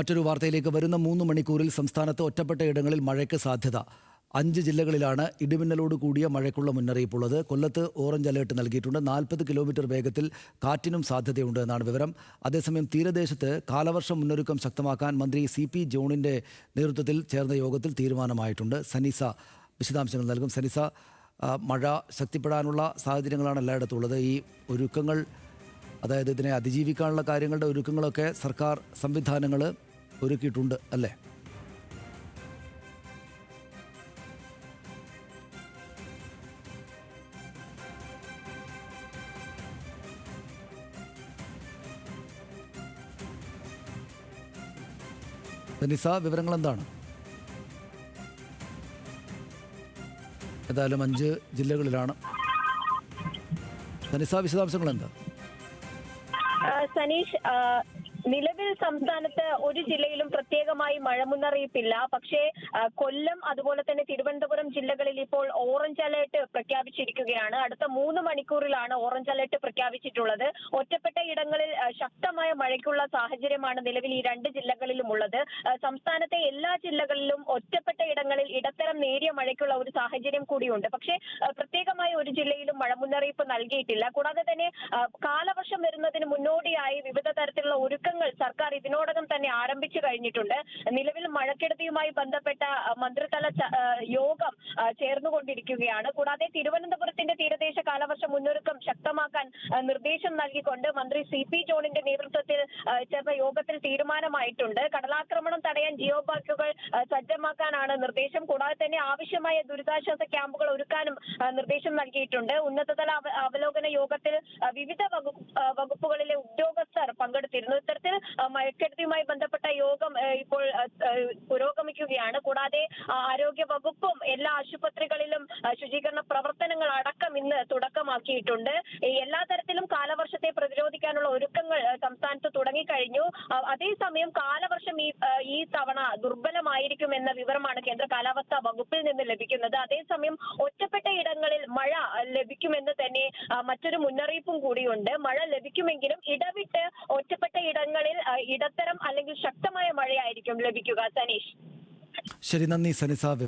മറ്റൊരു വാർത്തയിലേക്ക് വരുന്ന 3 മണിക്കൂറിൽ സംസ്ഥാനത്ത് ഒറ്റപ്പെട്ട ഇടങ്ങളിൽ മഴയ്ക്ക് സാധ്യത. 5 ജില്ലകളിലാണ് ഇടിമിന്നലോട് കൂടിയ മഴയ്ക്കുള്ള മുന്നറിയിപ്പുള്ളത്. കൊല്ലത്ത് ഓറഞ്ച് അലേർട്ട് നൽകിയിട്ടുണ്ട്. 40 കിലോമീറ്റർ വേഗത്തിൽ കാറ്റിനും സാധ്യതയുണ്ട് എന്നാണ് വിവരം. അതേസമയം തീരദേശത്ത് കാലവർഷ മുന്നൊരുക്കം ശക്തമാക്കാൻ മന്ത്രി CP ജോണിൻ്റെ നേതൃത്വത്തിൽ ചേർന്ന യോഗത്തിൽ തീരുമാനമായിട്ടുണ്ട്. സനീസ വിശദാംശങ്ങൾ നൽകും. സനീസ, മഴ ശക്തിപ്പെടാനുള്ള സാഹചര്യങ്ങളാണ് എല്ലായിടത്തും ഉള്ളത്. ഈ ഒരുക്കങ്ങൾ, അതായത് ഇതിനെ അതിജീവിക്കാനുള്ള കാര്യങ്ങളുടെ ഒരുക്കങ്ങളൊക്കെ സർക്കാർ സംവിധാനങ്ങൾ ഒരുക്കിയിട്ടുണ്ട് അല്ലേ? സനിസ, വിവരങ്ങൾ എന്താണ്? ഏതായാലും 5 ജില്ലകളിലാണ്. സനിസ, വിശദാംശങ്ങൾ എന്താ? സനീഷ്, നിലവിൽ സംസ്ഥാനത്ത് ഒരു ജില്ലയിലും പ്രത്യേകമായി മഴ മുന്നറിയിപ്പില്ല. പക്ഷേ കൊല്ലം അതുപോലെ തന്നെ തിരുവനന്തപുരം ജില്ലകളിൽ ഇപ്പോൾ ഓറഞ്ച് അലേർട്ട് പ്രഖ്യാപിച്ചിരിക്കുകയാണ്. അടുത്ത 3 മണിക്കൂറിലാണ് ഓറഞ്ച് അലേർട്ട് പ്രഖ്യാപിച്ചിട്ടുള്ളത്. ഒറ്റപ്പെട്ട ഇടങ്ങളിൽ ശക്തമായ മഴയ്ക്കുള്ള സാഹചര്യമാണ് നിലവിൽ ഈ 2 ജില്ലകളിലും ഉള്ളത്. സംസ്ഥാനത്തെ എല്ലാ ജില്ലകളിലും ഒറ്റപ്പെട്ട ഇടങ്ങളിൽ ഇടത്തരം നേരിയ മഴയ്ക്കുള്ള ഒരു സാഹചര്യം കൂടിയുണ്ട്. പക്ഷേ പ്രത്യേകമായി ഒരു ജില്ലയിലും മഴ മുന്നറിയിപ്പ് നൽകിയിട്ടില്ല. കൂടാതെ തന്നെ കാലവർഷം വരുന്നതിന് മുന്നോടിയായി വിവിധ തരത്തിലുള്ള ഒരുക്കങ്ങൾ സർക്കാർ ഇതിനോടകം തന്നെ ആരംഭിച്ചു കഴിഞ്ഞിട്ടുണ്ട്. നിലവിൽ മഴക്കെടുതിയുമായി ബന്ധപ്പെട്ട മന്ത്രിതല യോഗം ചേർന്നുകൊണ്ടിരിക്കുകയാണ്. കൂടാതെ തിരുവനന്തപുരത്തിന്റെ തീരദേശ കാലവർഷ മുന്നൊരുക്കം ശക്തമാക്കാൻ നിർദ്ദേശം നൽകിക്കൊണ്ട് മന്ത്രി CP ജോണിന്റെ നേതൃത്വത്തിൽ ചേർന്ന യോഗത്തിൽ തീരുമാനമായിട്ടുണ്ട്. കടലാക്രമണം തടയാൻ ജിയോ ബാഗുകൾ സജ്ജമാക്കാനാണ് നിർദ്ദേശം. കൂടാതെ തന്നെ ആവശ്യമായ ദുരിതാശ്വാസ ക്യാമ്പുകൾ ഒരുക്കാനും നിർദ്ദേശം നൽകിയിട്ടുണ്ട്. ഉന്നതതല അവലോകന യോഗത്തിൽ വിവിധ വകുപ്പുകളിലെ ഉദ്യോഗസ്ഥർ പങ്കെടുത്തിരുന്നു. ഇത്തരത്തിൽ മഴക്കെടുതിയുമായി ബന്ധപ്പെട്ട യോഗം ഇപ്പോൾ പുരോഗമിക്കുകയാണ്. കൂടാതെ ആരോഗ്യ വകുപ്പും എല്ലാ ആശുപത്രികളിലും ശുചീകരണ പ്രവർത്തനങ്ങൾ അടക്കം ഇന്ന് തുടക്കമാക്കിയിട്ടുണ്ട്. എല്ലാ തരത്തിലും കാലവർഷത്തെ പ്രതിരോധിക്കാനുള്ള ഒരുക്കങ്ങൾ സംസ്ഥാനത്ത് തുടങ്ങിക്കഴിഞ്ഞു. അതേസമയം കാലവർഷം ഈ തവണ ദുർബലമായിരിക്കുമെന്ന വിവരമാണ് കേന്ദ്ര കാലാവസ്ഥാ വകുപ്പിൽ നിന്ന് ലഭിക്കുന്നത്. അതേസമയം ഒറ്റപ്പെട്ട ഇടങ്ങളിൽ മഴ ലഭിക്കുമെന്ന് തന്നെ മറ്റൊരു മുന്നറിയിപ്പും കൂടിയുണ്ട്. മഴ ലഭിക്കുമെങ്കിലും ഇടവിട്ട് ഒറ്റപ്പെട്ട ഇടങ്ങളിൽ ഇടത്തരം അല്ലെങ്കിൽ ശക്തമായ മഴയായിരിക്കും ലഭിക്കുക. സനീഷ്, ശരി, നന്ദി സനിസ.